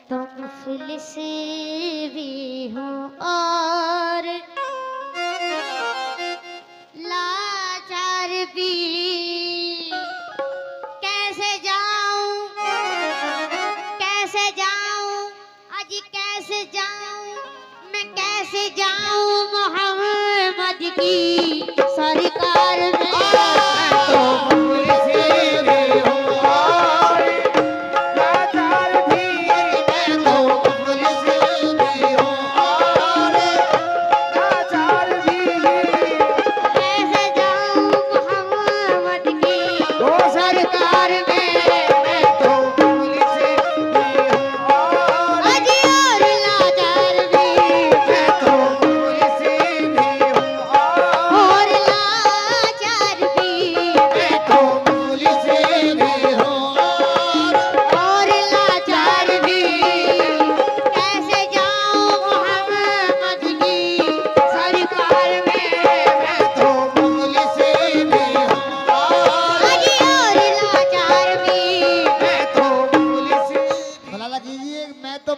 तो मुफलिस भी हूँ और लाचार भी। कैसे जाऊं आज कैसे जाऊं मैं, कैसे जाऊं मोहम्मद की सरकार में।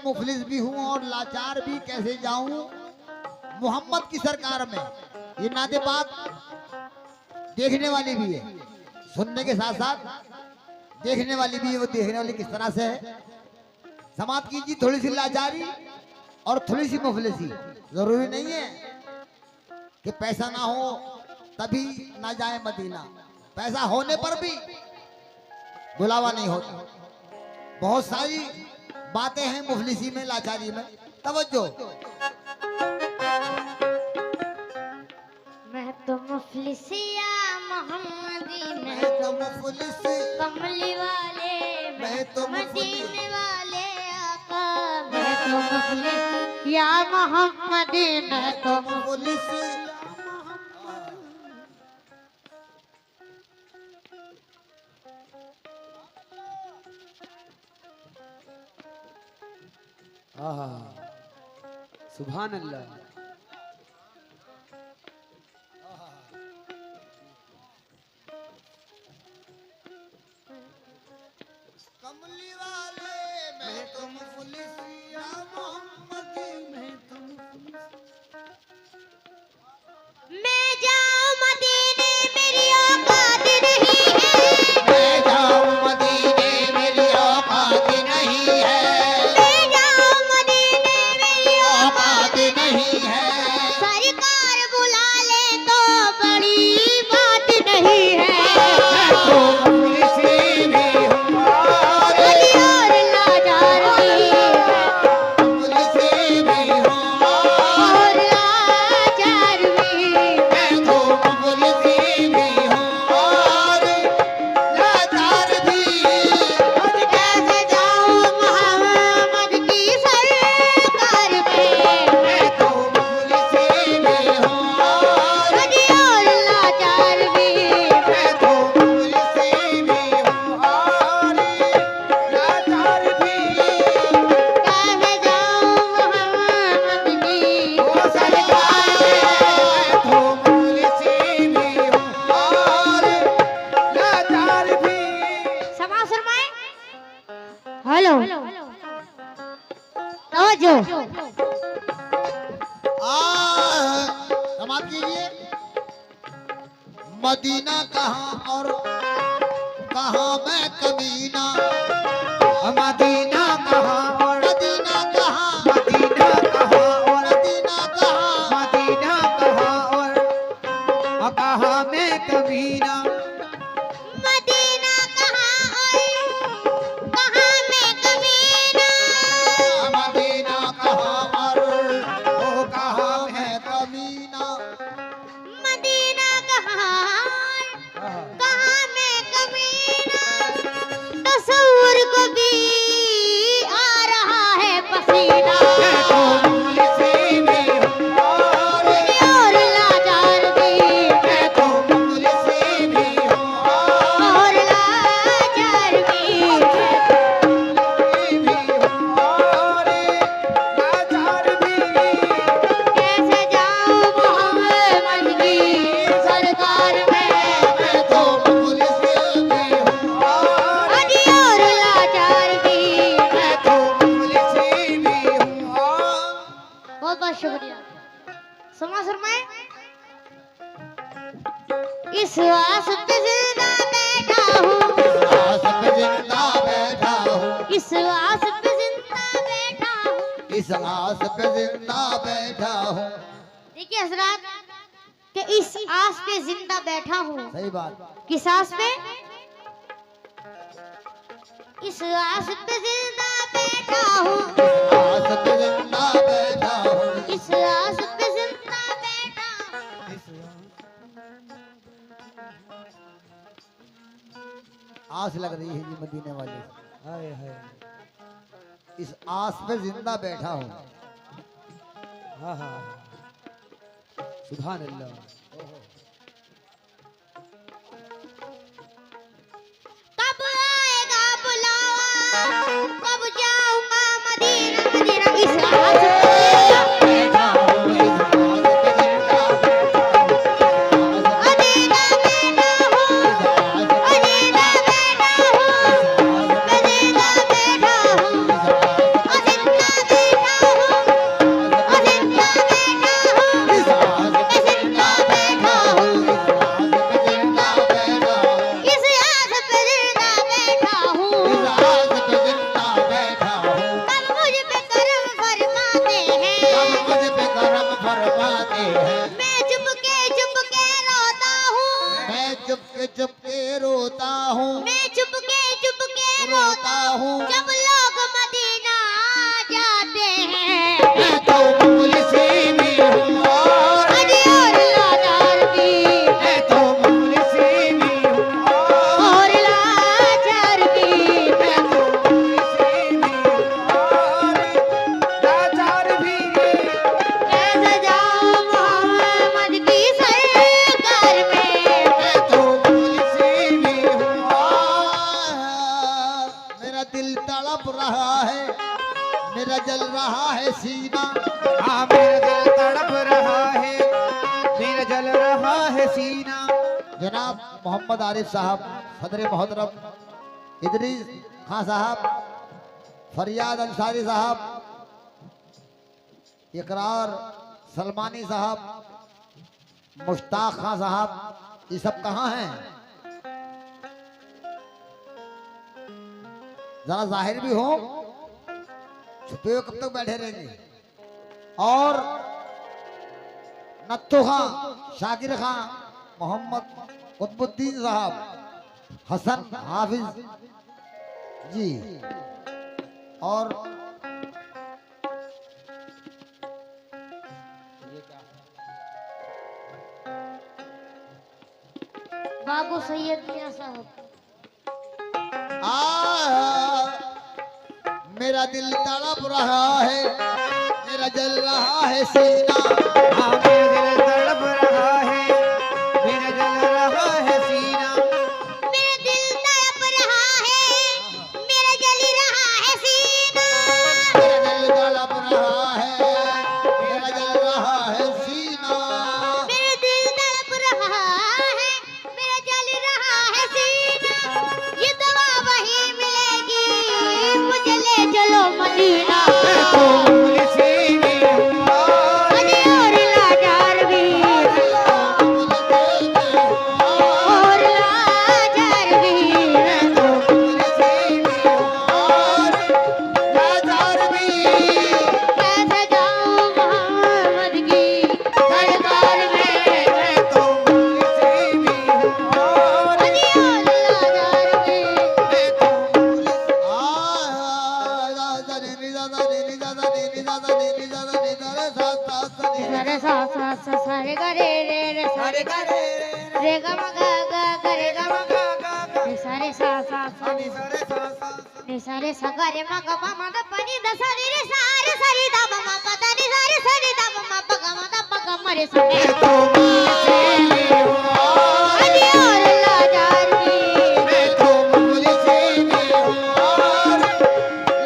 मुफलिस भी हूँ और लाचार भी, कैसे जाऊं मोहम्मद की सरकार में। ये नाते पाक देखने वाली भी है, सुनने के साथ साथ देखने वाली भी है। वो देखने वाली किस तरह से है, समाप्त कीजिए। थोड़ी सी लाचारी और थोड़ी सी मुफलिसी। जरूरी नहीं है कि पैसा ना हो तभी ना जाए मदीना, पैसा होने पर भी बुलावा नहीं होता। बहुत सारी बातें हैं मुफलिसी में, लाचारी में। तवज्जो। मैं तो मुफलिसिया मोहम्मदी, मैं तो मुफलिस कमली वाले, मैं तो मदीने वाले आका। मैं तो मुफलिस या मोहम्मदी, मैं तो मुफलिस। सुभान अल्लाह। कमली वाले मैं तो मुफलिस या मोहम्मदी, मैं तो मुफलिस। मैं जाऊं मदीने मेरी औकात नहीं है, मैं जाऊं मदीने मेरी औकात नहीं है, मैं जाऊं मदीने मेरी औकात नहीं है। सरकार बुला ले तो बड़ी बात नहीं है। तो मुफलिस भी हूँ और और लाचार भी, मुफलिस भी हूँ और लाचार भी। मैं तो मुफलिस भी हूँ और लाचार भी। कैसे जाऊं मोहम्मद की सरकार में। मैं तो मुफलिस भी हूँ और और लाचार भी। मैं तो मुफलिस भी हूँ और लाचार भी। कैसे जाऊं मोहम्मद की ओ सरकार मैं तो मुफलिस भी हूँ और लाचार भी। समा शर्माए। हेलो तवज्जो। समाप्त कीजिए। मदीना कहाँ और कहाँ मैं कमीना, मदीना कहाँ और मदीना कहाँ, मदीना कहाँ और मदीना कहाँ, मदीना कहाँ और कहाँ मैं कमीना। मदीना कहाँ और कहाँ मैं कमीना। मदीना कहाँ और ओ कहाँ मैं कमीना। मदीना कहाँ और कहाँ मैं कमीना। तस्वुर को समाज फरमाए। इस आस पे जिंदा बैठा हूँ, आस पे जिंदा बैठा हूँ, इस आस पे जिंदा बैठा हूँ। इस आस पे जिंदा बैठा हूँ। देखिए हजरात कि इस आस पे जिंदा बैठा हूँ। सही बात। किस आस पे? इस आस पे जिंदा बैठा हूँ, आस पे जिंदा बैठा हूँ, इस आस पे जिंदा बैठा हूँ। आस लग रही है जी मदीने वाले से। हाय हाय। इस आस पे जिंदा बैठा हूँ। हाँ हाँ सुभान अल्लाह। कब आएगा बुलावा, कब जाऊंगा मदीना मदीना। इस आस पे बैठा हूँ, इस आस पे जिंदा मदीना बैठा हूँ, मदीना बैठा हूँ, मदीना बैठा हूँ, मदीना बैठा हूँ, मदीना बैठा हूँ, इस आस पे जिंदा बैठा हूँ, इस आस पे जिंदा बैठा हूँ, इस आस पे जिंदा बैठा हूँ। इस आस पे जिंदा बैठा हूँ। कब मुझ पे करम फरमाते हैं, अब मुझ पे करम फरमाते हैं। मैं चुपके चुपके रोता हूँ, मैं चुपके चुपके रोता हूँ, मैं चुपके चुपके रोता हूँ। जब लोग मदीना आ जाते हैं। मैं तो मुफलिसी भी हूँ और अरे और लाचार भी, मैं तो मुफलिसी भी हूँ और लाचार भी। मैं तो मुफलिसी भी हूँ और लाचार भी। कैसे जाऊं मोहम्मद की सरकार में, मैं तो मुफलिसी भी हूँ और मेरा दिल तड़प रहा है, मेरा जल रहा है सीना। हाँ मेरा दिल तड़प रहा है, मेरा जल रहा है सीना। जनाब मोहम्मद आरिफ साहब, सदर मोहतरम इदरीस खां साहब, फरियाद अंसारी साहब, इकरार सलमानी साहब, मुश्ताक खां साहब, ये सब कहाँ हैं? जरा जाहिर भी हो, छुपे हुए कब तक बैठे रहेंगे? और नत्थु खां, शाकिर खां, मोहम्मद कुतुबुद्दीन साहब, हसन हाफिज जी, और बाबू सैयद मियां साहब। आ मेरा दिल तड़प रहा है, मेरा जल रहा है सीना। हाँ मेरा दिल तड़प रहा है, मेरा जल रहा है सीना। मेरा दिल तड़प रहा है, मेरा जल रहा है सीना। मेरा दिल तड़प रहा है, मेरा जल रहा है सीना। मेरा दिल तड़प रहा है, मेरा जल रहा है सीना। ये दवा वही मिलेगी, मुझे ले चलो मदीना। मैं तो मुफलिसी भी हूँ और अरे और लाचार भी, और लाचार भी। मैं तो मुफलिसी भी हूँ और लाचार भी। कैसे जाऊं मोहम्मद की सरकार में, मैं तो मुफलिसी भी हूँ और अरे और लाचार भी। मैं तो सारे सा सारे गा रे रे सारे गा रे गा मा गा गा रे गा मा गा रे सारे सा रे सारे सा गा रे मा गा मा मा दा पनी दा सा रे सारे सरी दा मा मा पा दा रे सारे सरी दा मा मा पा गा मा दा पा गा मा रे सा रे तो मुफलिसी भी हूँ और अरे और लाचार भी। मैं तो मुफलिसी भी हूँ और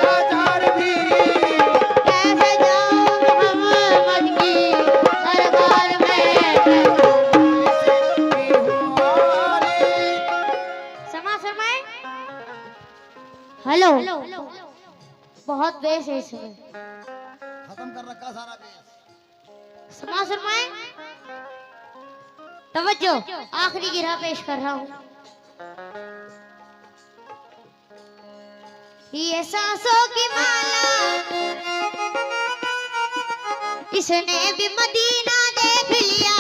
लाचार भी। कैसे जाऊं मोहम्मद की सरकार में। समा शर्माए। हेलो, बहुत बेस है इसमें। खत्म कर रखा सारा बेस। समाज फरमाए, तवज्जो, आखिरी गिरह पेश कर रहा हूँ। ये सांसों की माला, इसने भी मदीना देख लिया,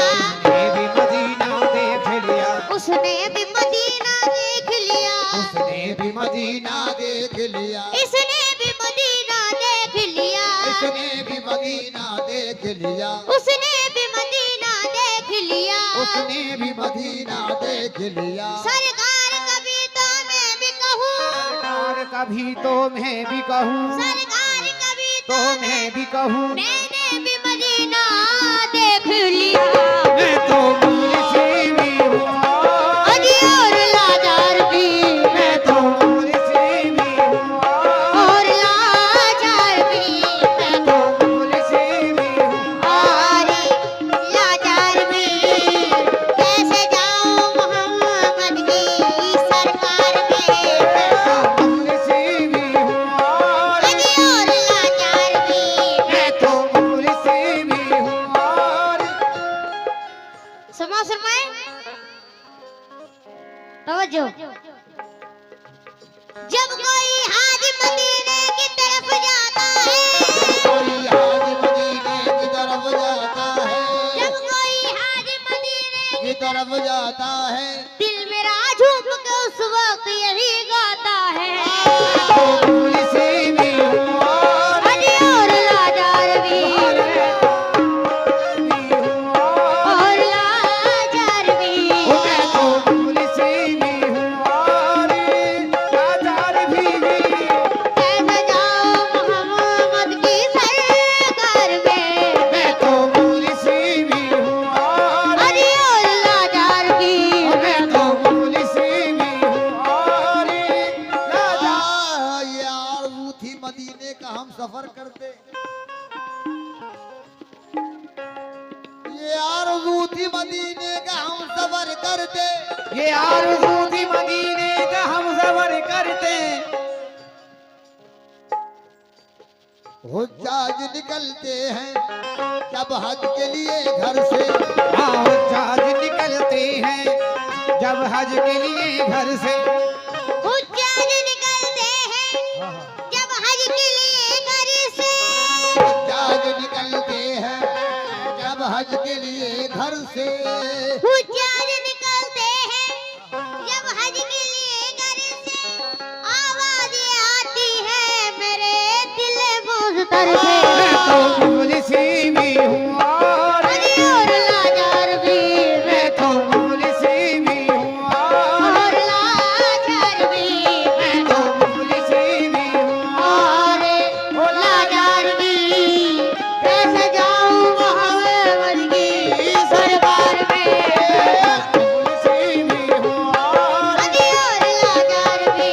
ये भी मदीना देख लिया, उसने भी मदीना देख लिया, उसने भी मदीना देख लिया, इसने भी मदीना देख लिया, इसने भी मदीना देख लिया, उसने भी मदीना देख लिया, उसने भी मदीना देख लिया। सरकार कभी तो मैं भी कहूँ, सरकार कभी तो मैं भी कहूँ, सरकार कभी तो मैं भी कहूँ, मैंने भी मदीना देख लिया। मैं तो मुर्शी भी हूँ, अजी और लाचार भी, मैं तो मुर्शी भी हूँ, और लाचार भी, मैं तो मुर्शी भी हूँ, और लाचार भी। कैसे जाऊं मोहम्मद की सरकार में, मुर्शी भी हूँ, अजी और लाचार भी, मैं तो मुर्शी भी हूँ। समाज फरमाए, तवज्जो। जब कोई हाजी मदीने की तरफ जाता है, कोई हाजी मदीने की तरफ जाता है, जब कोई हाजी मदीने की तरफ जाता है, दिल मेरा झूम के उस वक्त यही गाता है। मुर्शी भी हूँ, अजी और लाचार भी, और लाचार भी। मैं तो मुर्शी भी हूँ, लाचार भी। कैसे जाऊं मोहम्मद की सरकार में, मैं तो मुर्शी भी हूँ, अजी और लाचार भी। मैं तो मुर्शी भी हूँ, लाचार। ये आरज़ू थी मदीने का हम सफर करते, ये आरज़ू थी मदीने का हम सफर करते, ये आरज़ू थी मदीने का हम सफर करते, हुज्जाज निकलते हैं जब हज के लिए घर से, हुज्जाज निकलते हैं जब हज के लिए घर से, हुज्जाज निकलते हैं जब हज के लिए घर से, हुज्जाज निकलते हैं जब हज के लिए घर से, हुज्जाज निकलते हैं जब हज के लिए घर से। आवाज आती है मेरे दिल मुज़्तर से, मैं तो मुर्शी भी हूँ, अजी और लाचार भी, मैं तो मुर्शी भी हूँ, और लाचार भी, मैं तो मुर्शी भी हूँ, और लाचार भी। कैसे जाऊं मोहम्मद की सरकार में, मुर्शी भी हूँ, अजी और लाचार भी।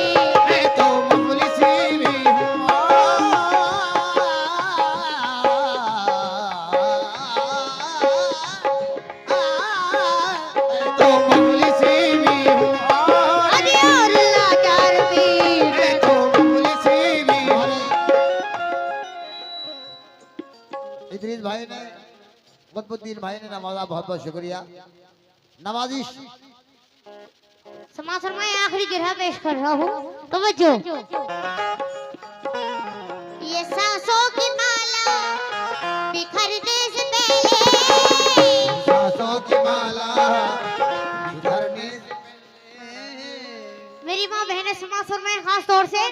मैं तो मुर्शी भी हूँ, तो मुर्शी भी हूँ, अजी और लाचार भी। मैं तो मुर्शी भी हूँ। इदरीस भाई ने, कुतुबुद्दीन भाई ने नवाजा, बहुत बहुत शुक्रिया। नवाजिश समाज फरमाए, आखिरी गिरह पेश कर रहा हूँ, तवज्जो। ये सांसों की माला बिखरने से पहले, सांसों की माला बिखरने से पहले, मेरी माँ बहनें समाज फरमाए खास तौर से,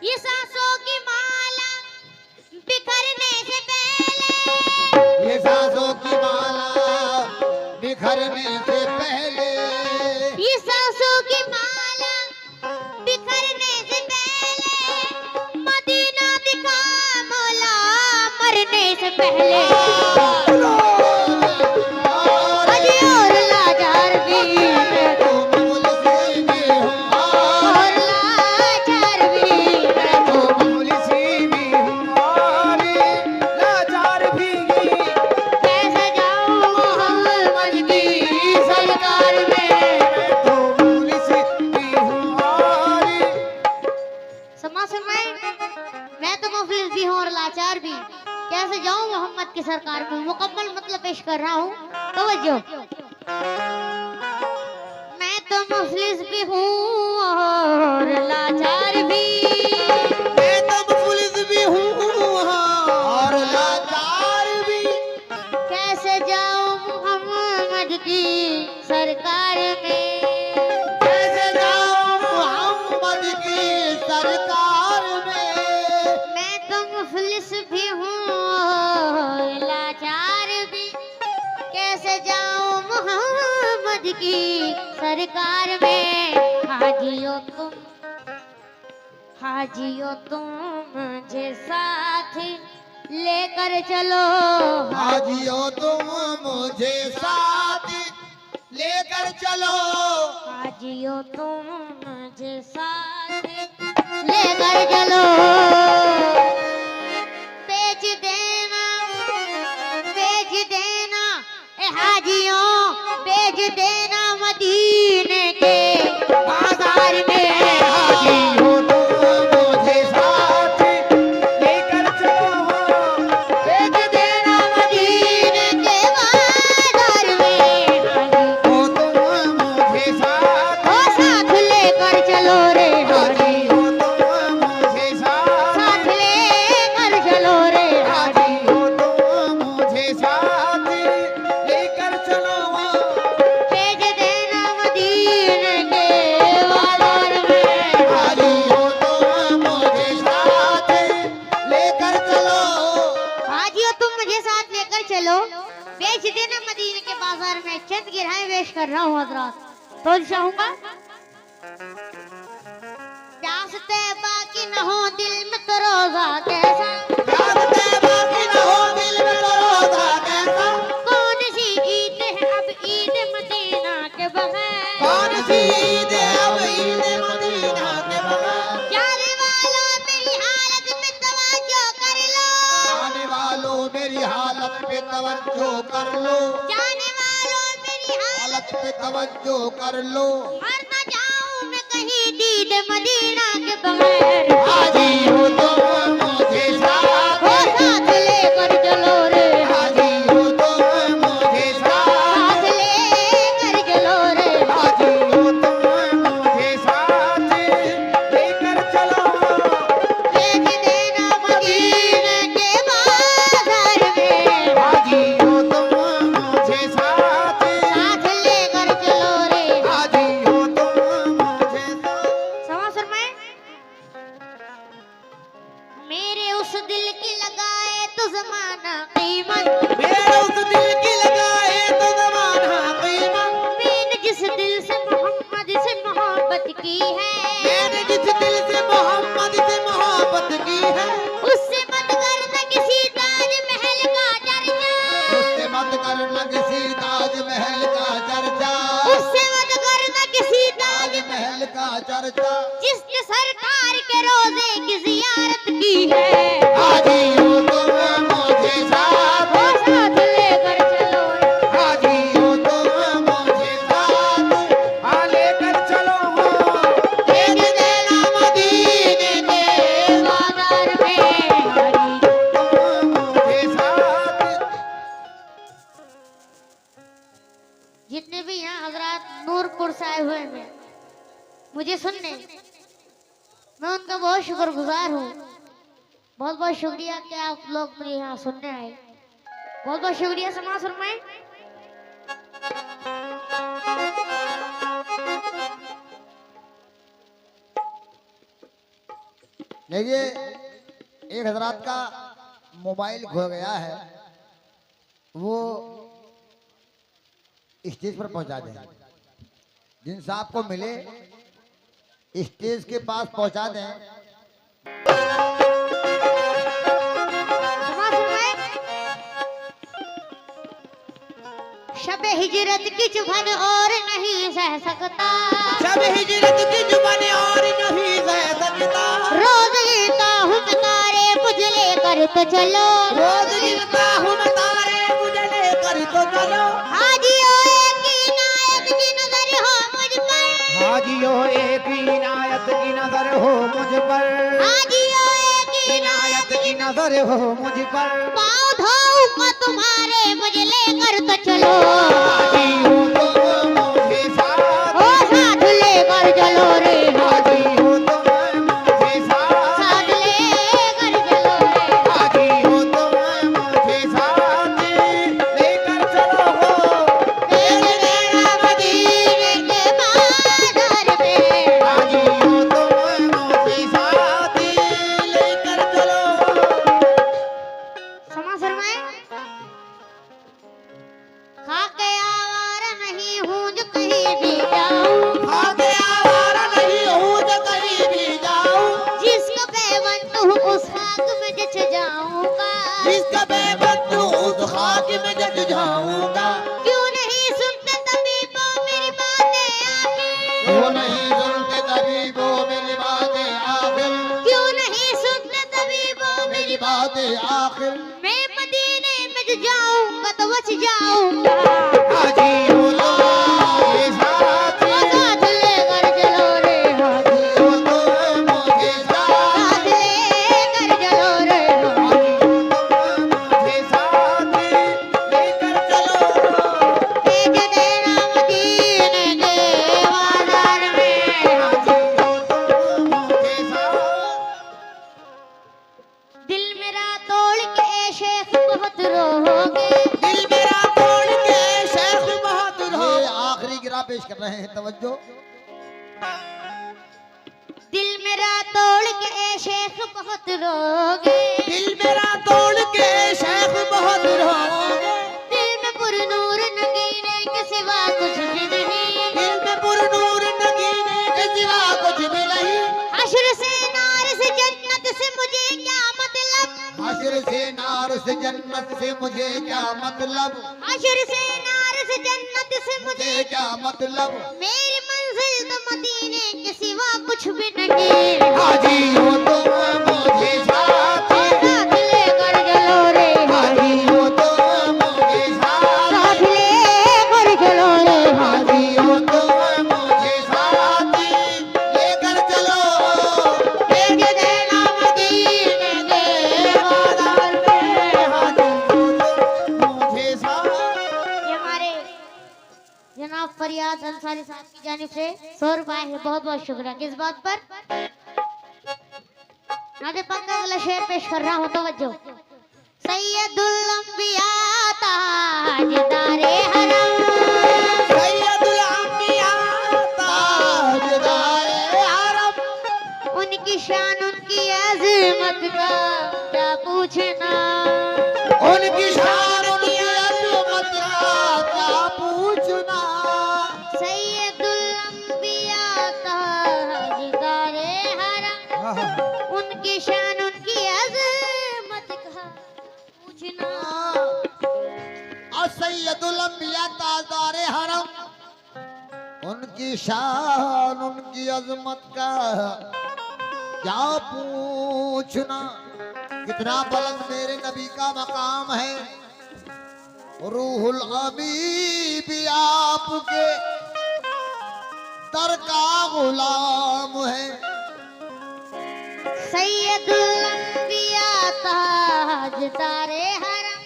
ये सांसों की माला बिखरने से पहले, ये सांसों की माला बिखरने से पहले, ये सांसों की माला बिखरने से पहले, मदीना दिखा मौला मरने से पहले। अजी और लाचार भी, मैं तो मुर्शी भी हूँ, और लाचार भी, मैं तो मुर्शी भी हूँ, लाचार भी। कैसे जाऊं मोहम्मद की सरकार में। तो मुर्शी भी हूँ, समाज फरमाए, मैं तो मुफलिस भी हूँ और लाचार भी। कैसे जाऊं मोहम्मद की सरकार में, मुकम्मल मतलब पेश कर रहा हूँ, तवज्जो। मैं तो मुफलिस भी हूँ और लाचार भी, मैं तो मुफलिस भी हूँ और लाचार भी। कैसे जाऊं मोहम्मद की सरकार में, कैसे जाऊं मोहम्मद की सरकार में। मैं तो मुफलिस भी हूँ और लाचार भी, कैसे जाऊं मोहम्मद की सरकार में। हाजियो तुम मुझे साथ लेकर चलो, हाजियो तुम मुझे साथ लेकर चलो। हाजियो तुम मुझे साथ लेकर चलो। बेच देना ए हाजियों, बेच देना मदीने के बाजार में। हाजियो तुम मुझे साथ लेकर चलो, बेच देना मदीने के बाजार में। हाजियो तुम मुझे साथ, ओ साथ लेकर चलो रे हाजी, हाजियो तुम मुझे साथ लेकर चलो रे हाजी। हाजियो तुम मुझे साथ लेकर चलो। बेच देना मदीने के बाजार में। हाजियो तुम मुझे साथ लेकर चलो। हाजियो तुम मुझे साथ लेकर चलो, बेच देना मदीने के बाजार में। चंद गिरहाएं पेश कर रहा हूँ हजरात, तो चाहूंगा। प्यास तैबा की न हो दिल में तो रोजा कैसा, रास्ते बाकी न हो दिल में तो रोजा कैसा। कौन सी ईद है अब ईद मदीना के बगैर। कौन सी ईद है अब ईद मदीना के बगैर। जाने वालों मेरी हालत में तवज्जो कर लो, आने वालों मेरी हालत पे तवज्जो कर लो। जाने वालों मेरी हालत पे तवज्जो कर लो। मर न जाऊं मैं कहीं दीद मदीना के बगैर। हाजियो तुम मुझे साथ, ओ साथ लेकर चलो रे, हाजियो तुम मुझे साथ, साथ लेकर चलो रे। हाजियो तुम मुझे साथ लेकर चलो। बेच देना मदीने के बाजार में। हाजियो तुम मुझे साथ, साथ लेकर चलो रे। हाजियो तुम मुझे साथ। समाज फरमाए। मेरे उस दिल की लगाए तो जमाना कीमत, मेरे उस दिल की लगाए तो ज़माना कीमत। मैंने जिस दिल से मोहम्मद से मोहब्बत की है, मैंने जिस दिल से मोहम्मद से मोहब्बत की है, उससे मत करना किसी ताज महल का चर्चा, उससे मत करना किसी ताजमहल का चर्चा। उससे मत करना किसी ताज ताजमहल का चर्चा। जिसने सरकार के रोजे की जियारत की है। हाजियो तुम मुझे साथ, ओ साथ लेकर चलो रे। हाजियो तुम मुझे साथ हाँ लेकर चलो। बेच देना मदीने के बाजार में। तुम मुझे साथ। जितने भी यहाँ हजरात नूरपुर से आए हुए हैं मुझे सुनने, मैं उनका बहुत शुक्रगुजार हूँ। बहुत बहुत शुक्रिया कि आप लोग मुझे यहाँ सुनने आए। बहुत बहुत शुक्रिया। समाज फरमाए। देखिए एक हजरात का मोबाइल खो गया है, वो स्टेज पर पहुंचा दें। जिन साहब को मिले स्टेज के पास पहुंचा दें। समाज फरमाए। शब हिजरत की चुभन और नहीं सह सकता, जब हिजरत की जुबान और नहीं सह सकता, रोज गिरता हूँ मैं तारे मुझे लेकर तो चलो, रोज गिरता हूँ मैं तारे मुझे लेकर तो चलो। हाजियो एक इनायत की नजर हो मुझ पर, हाजियो एक इनायत की नजर हो मुझ पर, हाजियो एक इनायत की नजर नजर हो मुझ पर। पाँव धोऊंगा तुम्हारे मुझे लेकर तो चलो, हाजी हो तुम मुझे साथ, ओ साथ लेकर चलो रे हाजी, हाजी हो तुम मुझे साथ, साथ लेकर चलो रे हाजी हो तुम मुझे साथ, लेकर चलो हो भेज देना मदीने के बाजार में, हाजी हो तुम मुझे साथ, लेकर चलो। समा शर्माए खाके आवारा नहीं हूँ जो कहीं भी जाऊं, आगे आवारा नहीं हूँ जो कहीं भी जाऊं, जिसको बेबंद हूँ उस खाक में जच जाऊंगा, जिसका बेबस हूँ उस खाक में जट जाऊंगा। क्यों नहीं सुनते तबीबो मेरी बातें आखिर, वो नहीं सुनते तबीबो मेरी बातें आखिर, क्यों नहीं सुनते तबीबो मेरी मेरी बातें आखिर। मैं मदीने में जो जाऊंगा तो बच जाऊंगा, हाजी हो तुम मुझे साथ, ओ साथ लेकर चलो रे हाजी, हो तुम मुझे साथ, साथ लेकर चलो रे हाजी, मुझे साथ, लेकर चलो। भेज देना मदीने के बाजार में, हाजी हो तुम मुझे साथ, दिल मेरा तोड़ के शेख बहुत रोओगे, दिल मेरा तोड़ के शेख बहादुर हो। ये आखिरी गिरा पेश कर रहे हैं, तवज्जो। दिल मेरा तोड़ के शेख बहुत रोगे, दिल मेरा तोड़ के शेख बहादुर हो। दिल में पुरनूर नगीने के सिवा कुछ भी नहीं, दिल में पुरनूर नगीने के सिवा कुछ भी नहीं। हश्र से नार से जन्नत से मुझे क्या मतलब, हश्र से नार से जन्नत से मुझे क्या मतलब, हश्र से नार से जन्नत से मुझे मुझे क्या मतलब। मेरी मंजिल तो मदीने के सिवा कुछ भी नहीं, हाजी हो तुम मुझे साथ, साथ लेकर चलो रे हाजी, हाजी हो तुम मुझे साथ, साथ लेकर चलो रे हाजी, हाजी हो तुम मुझे साथ, लेकर चलो। भेज देना मदीने के बाजार में, हाजी हो तुम मुझे साथ। ये हमारे जनाब फरियाद अंसारी साहब की जानिब से 100 रुपए है, बहुत बहुत शुक्रिया। किस बात पर नादे पाक का अगला शेर पेश कर रहा हूँ, तवज्जो। सैयदुल अंबिया ताजदारे हरम, सैयदुल अंबिया ताजदारे हरम, उनकी शान उनकी अजमत का क्या पूछना, उनकी शान उनकी अजमत का क्या पूछना। सैयदुल अंबिया ताजदारे हरम, उनकी शान उनकी अजमत का पूछना, सैयदुल अंबिया ताजदारे हरम, उनकी शान उनकी अजमत का क्या पूछना। कितना बुलंद मेरे नबी का मकाम है, रूहुल अमी भी आपके दर का गुलाम है। सैयदुल अंबिया ताजदारे हरम,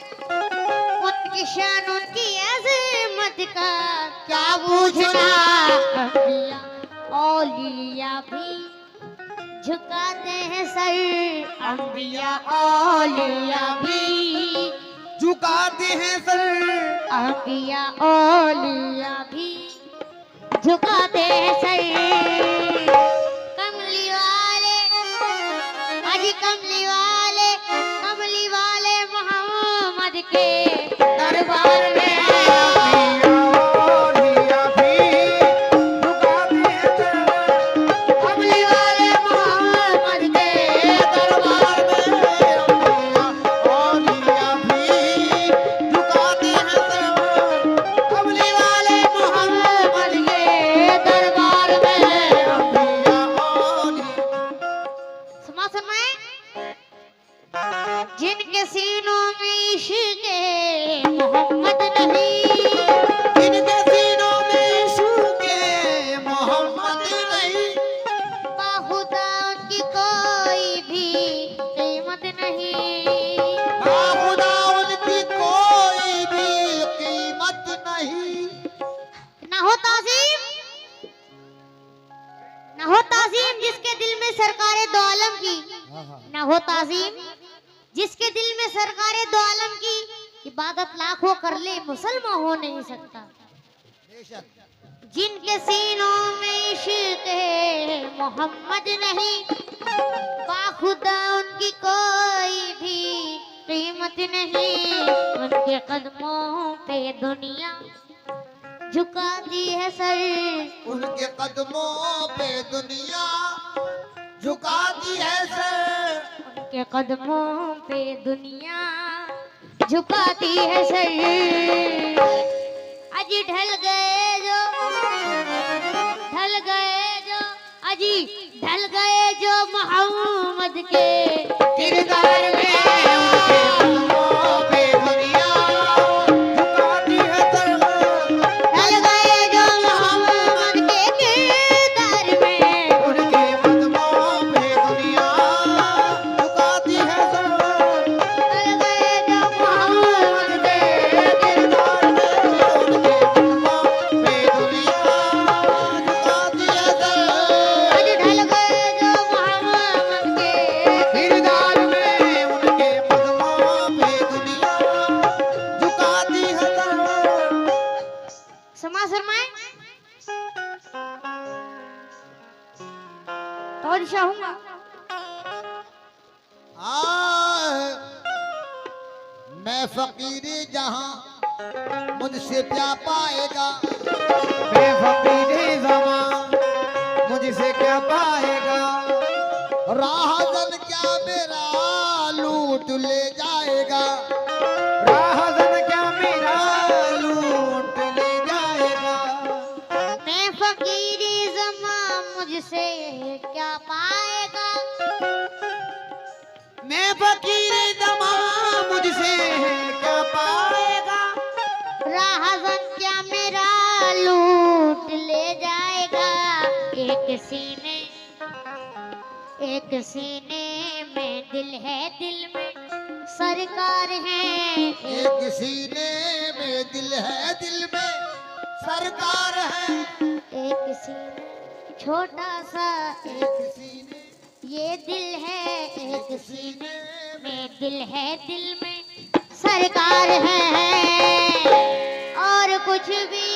उनकी शान उनकी अजमत का क्या पूछना, अंबिया औलिया भी झुकाते हैं सर, अंबिया औलिया भी झुकाते हैं सर, अंबिया औलिया भी झुकाते हैं सर, कमली वाले आज कमली वाले मोहम्मद के दरबार में कमली वाले मोहम्मद के दरबार मोहम्मद के दरबार में सुना सुनाए जिनके सीनों में इश्क मोहम्मद नहीं, इनके सीनों में इश्क़ मोहम्मद नहीं, बाखुदा उनकी कोई भी कीमत नहीं, सरकारे दो आलम की हाँ हाँ न हो ताजीम, जिसके दिल में सरकारे दो आलम की इबादत लाखों कर ले मुसलमान हो नहीं सकता। बेशक जिनके सीनों में इश्क है मोहम्मद नहीं, बाखुदा उनकी कोई भी कीमत नहीं। उनके कदमों पे दुनिया झुकाती है सर, उनके कदमों पे दुनिया झुकाती है सर, उनके कदमों पे दुनिया झुकाती है सर। अजी ढल गए जो अजी ढल गए जो मोहम्मद के किरदार में उनके कदमों पे दुनिया झुकाती है सर। ढल गए जो मोहम्मद के किरदार में, उनके कदमों पे दुनिया झुकाती है सर। ढल गए जो मोहम्मद के किरदार में उनके कदमों पे दुनिया झुकाती है सर। अजी ढल गए जो मोहम्मद के किरदार में उनके कदमों पे दुनिया झुकाती है सर। समा शर्माए तो चाहूंगा मैं फकीरी जहां मुझसे क्या पाएगा, मैं फकीरे ज़मां मुझसे क्या पाएगा। राहजन क्या मेरा लूट ले जाएगा, राहज़न क्या मेरा लूट ले जाएगा। मैं फकीरी जमा मुझसे क्या पाएगा, मैं फकीरे ज़मां मुझसे क्या पाएगा। राहजन क्या मेरा लूट ले जाएगा। एक सीने में दिल है, दिल में सरकार है। एक सीने में दिल है, दिल में सरकार है। एक सीने छोटा सा एक सीने ये दिल है, एक सीने सीने में दिल है, दिल में सरकार है। और कुछ भी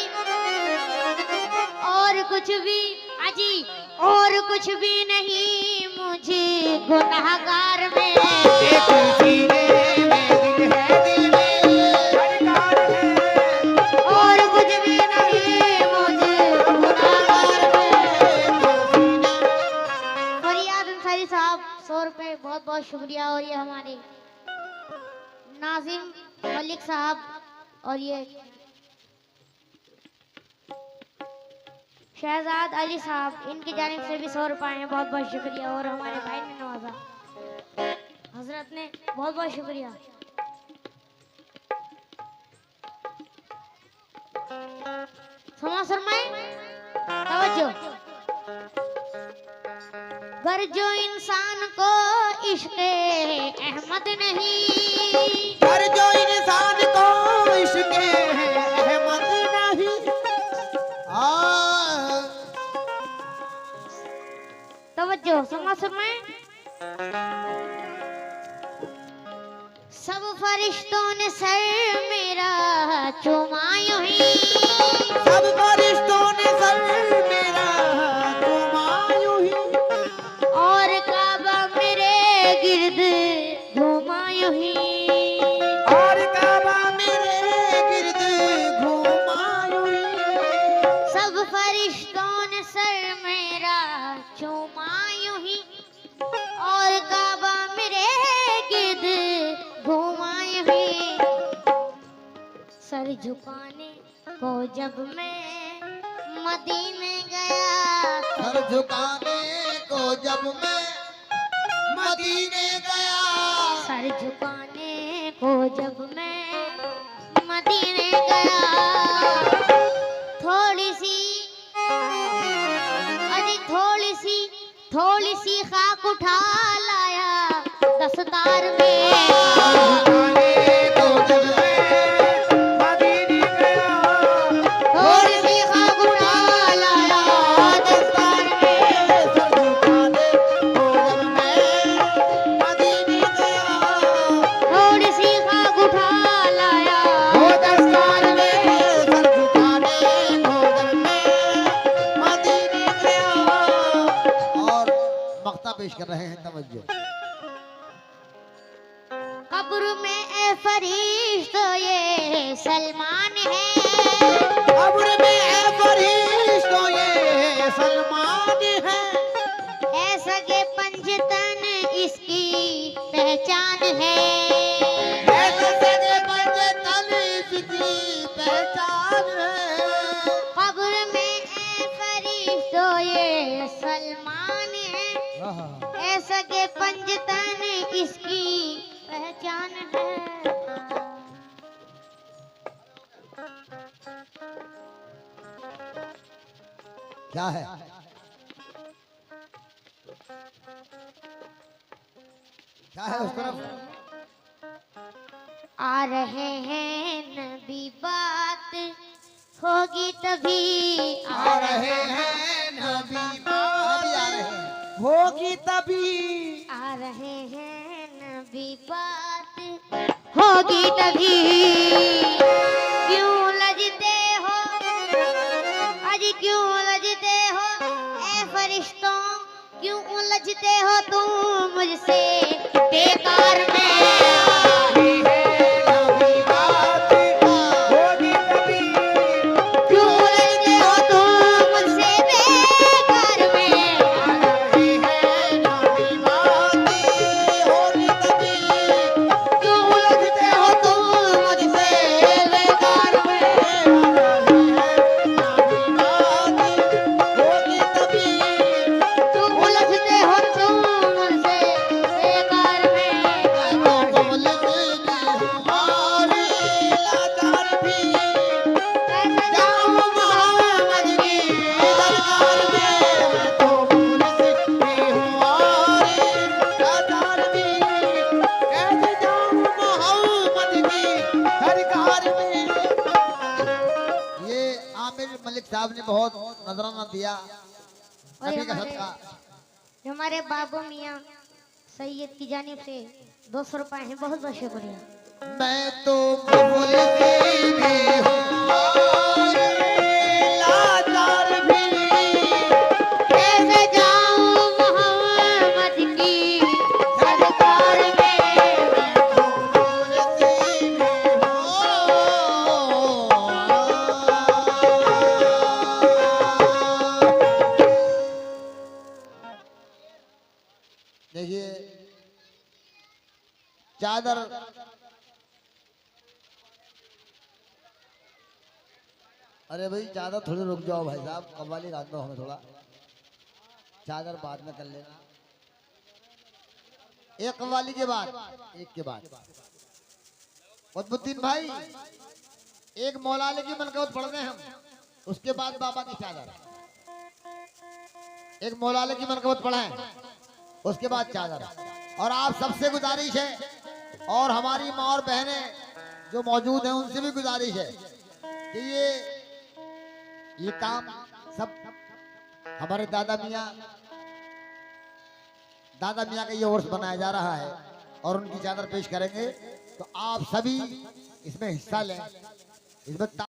अजी और कुछ भी नहीं मुझे गुनहगार में। एक सीने में दिल है, दिल में सरकार है। और कुछ भी नहीं मुझे गुनहगार में। फरियाद अंसारी साहब 100 रुपए बहुत बहुत शुक्रिया। और ये हमारे नाजिम मलिक साहब और ये शहजाद अली साहब, इनकी जानिब से भी 100 रुपए हैं, बहुत बहुत शुक्रिया। और हमारे भाई ने नवाजा हजरत ने बहुत बहुत शुक्रिया। समा शर्माए तवज्जो। गर जो इंसान को इश्क़ अहमद नहीं, पर जो इंसान को इश्क़ अहमद नहीं। तवज्जो समा शर्माए। सब फरिश्तों ने सर मेरा चूमा यूं ही, सब फरिश्तों ने सर मेरा चूमा यूं ही। और काबा मेरे गिर्द घूमा यूं ही। और काबा मेरे गिर्द घूमा यूं ही। सब फरिश्तों ने सर मेरा चूमा यूं ही, और काबा मेरे गिर्द घूमा यूं ही। सर झुकाने को जब मैं मदीने गया, सर झुकाने को जब मैं मदीने गया, सर झुकाने को जब मैं मदीने गया। थोड़ी सी खाक उठा लाया दस्तार में। झुकाने को जब मैं मदीने गया। थोड़ी सी खाक उठा लाया दस्तार में। सर झुकाने को जब कब्र में ए फरिश्तो ये सलमान है। कब्र में है फरिश्तो ये सलमान है। है सगे पंजतन इसकी पहचान है। ऐसे सगे पंजतन इसकी पहचान है। कब्र में ए फरिश्तो ये सलमान है। है सगे पंजतन इसकी पहचान है। क्या है? क्या है उस तरफ? आ रहे हैं नबी बात होगी तभी। आ रहे हैं नबी अभी आ रहे हैं। होगी तभी। आ रहे हैं नबी बात होगी तभी। क्यों लजते हो आज क्यों लजते हो ए फरिश्तों, क्यों उलझते हो तुम मुझसे बेकार में। नबी बात होगी तभी। क्यों उलझते हो तुम मुझसे बेकार में। नबी बात होगी तभी। क्यों उलझते हो तुम मुझसे बेकार में। नबी बात होगी तभी। तुम उलझते हो तुम मुझसे बेकार में। हमारी लाचार भी कैसे जाऊं मोहम्मद की दरबार में। मैं तो भूल सकती हूँ और लाचार भी कैसे जाऊं मोहम्मद की दरबार में। ये आमिर मलिक साहब ने बहुत नजराना दिया। और नबी का सदका। हमारे बाबू मियाँ सैयद की जानिब से 200 रुपए हैं। बहुत बहुत शुक्रिया। मैं तो भूल गई भी हूँ और लाचार भी कैसे जाऊं मोहम्मद की सरकार में। देखिए चादर अरे भाई चादर थोड़ी रुक जाओ भाई साहब, कव्वाली गा दो हमें थोड़ा। चादर बाद में कर लेना, एक कव्वाली के बाद एक के बाद। कुतुबुद्दीन भाई एक मौलाना की मनकबत पढ़ रहे हम, उसके बाद बाबा की चादर। एक मौलाना की मनकबत पढ़ें, उसके बाद चादर। और आप सबसे गुजारिश है और हमारी माँ और बहनें जो मौजूद हैं उनसे भी गुजारिश है कि ये काम सब हमारे दादा मियाँ का ये उर्स बनाया जा रहा है और उनकी चादर पेश करेंगे। तो आप सभी इसमें हिस्सा लें, इसमें